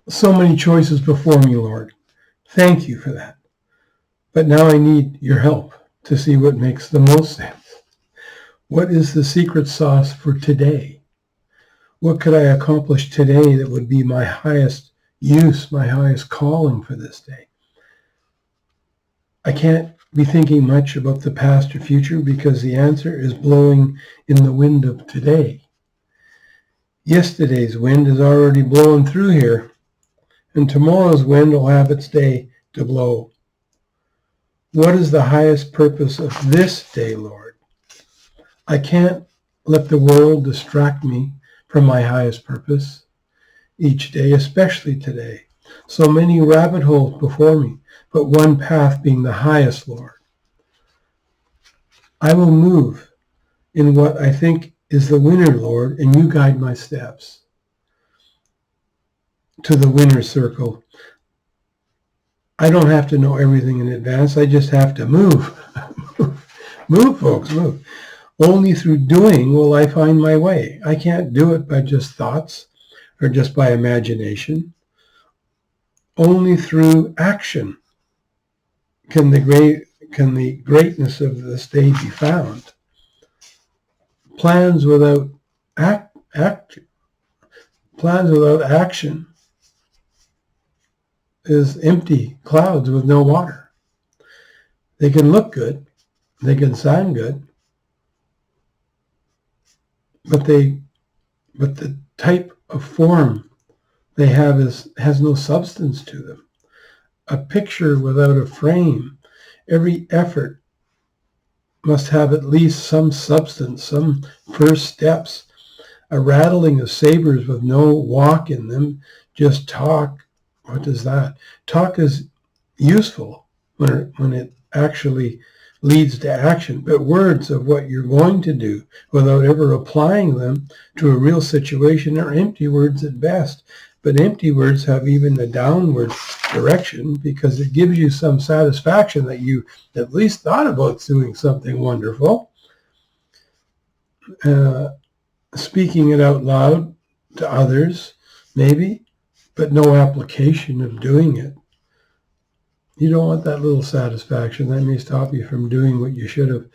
So many choices before me, Lord. Thank you for that. But now I need your help to see what makes the most sense. What is the secret sauce for today? What could I accomplish today that would be my highest use, my highest calling for this day? I can't be thinking much about the past or future because the answer is blowing in the wind of today. Yesterday's wind is already blowing through here, and tomorrow's wind will have its day to blow. What is the highest purpose of this day, Lord? I can't let the world distract me from my highest purpose each day, especially today. So many rabbit holes before me, but one path being the highest, Lord. I will move in what I think is the winner, Lord, and you guide my steps to the winner's circle. I don't have to know everything in advance. I just have to move. Move, folks, move. Only through doing will I find my way. I can't do it by just thoughts or just by imagination. Only through action can the greatness of this day be found. Plans without action is empty clouds with no water. They can look good, they can sound good, but the type of form they have has no substance to them. A picture without a frame. Every effort must have at least some substance, some first steps. A rattling of sabers with no walk in them, just talk. What is that? Talk is useful when it actually leads to action, but words of what you're going to do without ever applying them to a real situation are empty words at best. But empty words have even a downward direction because it gives you some satisfaction that you at least thought about doing something wonderful. Speaking it out loud to others, maybe, but no application of doing it. You don't want that little satisfaction. That may stop you from doing what you should have.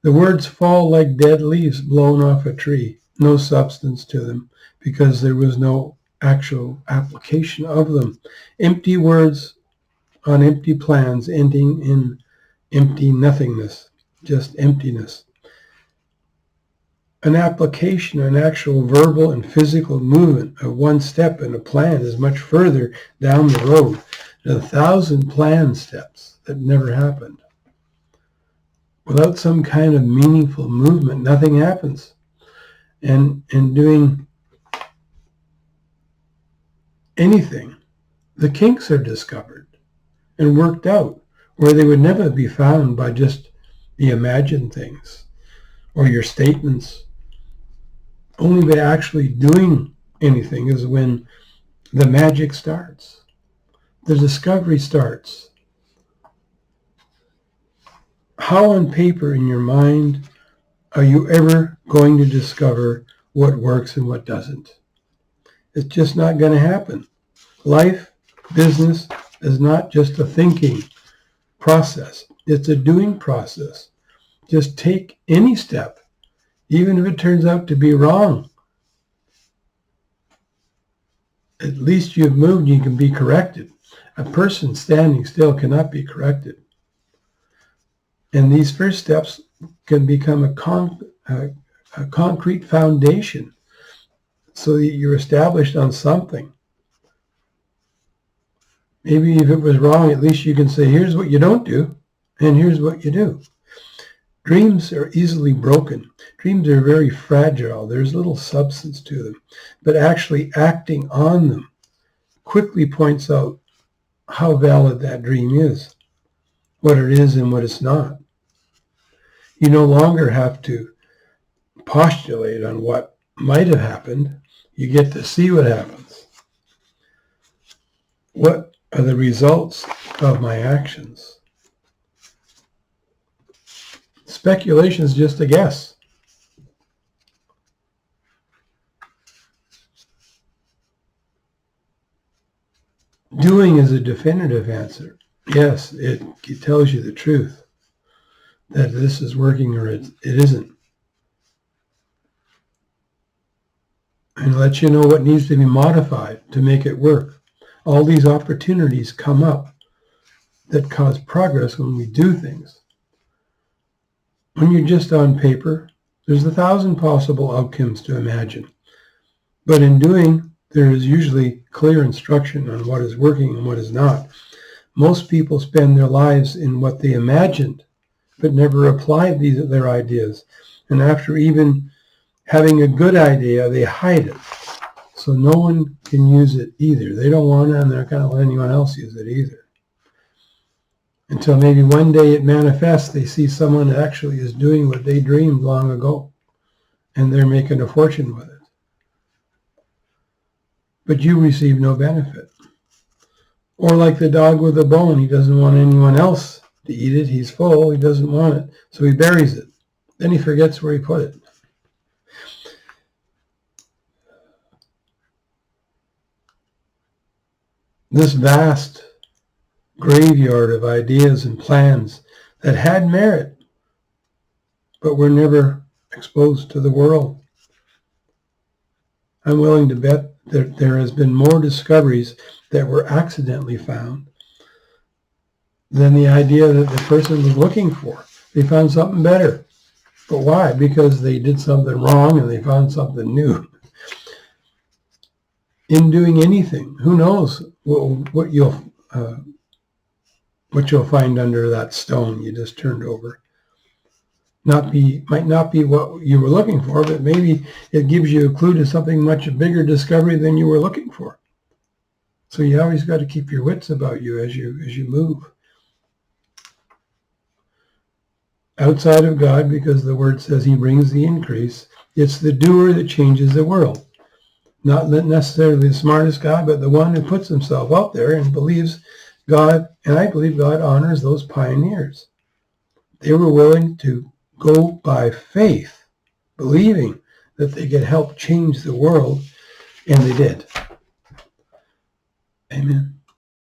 The words fall like dead leaves blown off a tree. No substance to them because there was no actual application of them. Empty words on empty plans ending in empty nothingness, just emptiness. An application, an actual verbal and physical movement of one step in a plan is much further down the road than 1,000 plan steps that never happened. Without some kind of meaningful movement, nothing happens. And in doing anything, the kinks are discovered and worked out where they would never be found by just the imagined things or your statements. Only by actually doing anything is when the magic starts. The discovery starts. How on paper in your mind are you ever going to discover what works and what doesn't? It's just not going to happen. Life, business is not just a thinking process. It's a doing process. Just take any step, even if it turns out to be wrong. At least you've moved, you can be corrected. A person standing still cannot be corrected. And these first steps can become a concrete foundation so that you're established on something. Maybe if it was wrong, at least you can say, here's what you don't do, and here's what you do. Dreams are easily broken. Dreams are very fragile. There's little substance to them. But actually acting on them quickly points out how valid that dream is, what it is and what it's not. You no longer have to postulate on what might have happened. You get to see what happens. What are the results of my actions? Speculation is just a guess. Doing is a definitive answer. Yes, it tells you the truth, that this is working or it isn't. And lets you know what needs to be modified to make it work. All these opportunities come up that cause progress when we do things. When you're just on paper, there's 1,000 possible outcomes to imagine. But in doing, there is usually clear instruction on what is working and what is not. Most people spend their lives in what they imagined, but never applied their ideas. And after even having a good idea, they hide it. So no one can use it either. They don't want it, and they're not going to let anyone else use it either. Until maybe one day it manifests, they see someone that actually is doing what they dreamed long ago, and they're making a fortune with it. But you receive no benefit. Or like the dog with the bone, he doesn't want anyone else to eat it. He's full, he doesn't want it, so he buries it. Then he forgets where he put it. This vast graveyard of ideas and plans that had merit, but were never exposed to the world. I'm willing to bet that there has been more discoveries that were accidentally found than the idea that the person was looking for. They found something better. But why? Because they did something wrong and they found something new. In doing anything, who knows what you'll find under that stone you just turned over. Might not be what you were looking for, but maybe it gives you a clue to something much bigger discovery than you were looking for. So you always got to keep your wits about you as you move. Outside of God, because the word says he brings the increase, it's the doer that changes the world. Not necessarily the smartest guy, but the one who puts himself out there and believes God, and I believe God honors those pioneers. They were willing to go by faith, believing that they could help change the world, and they did. Amen.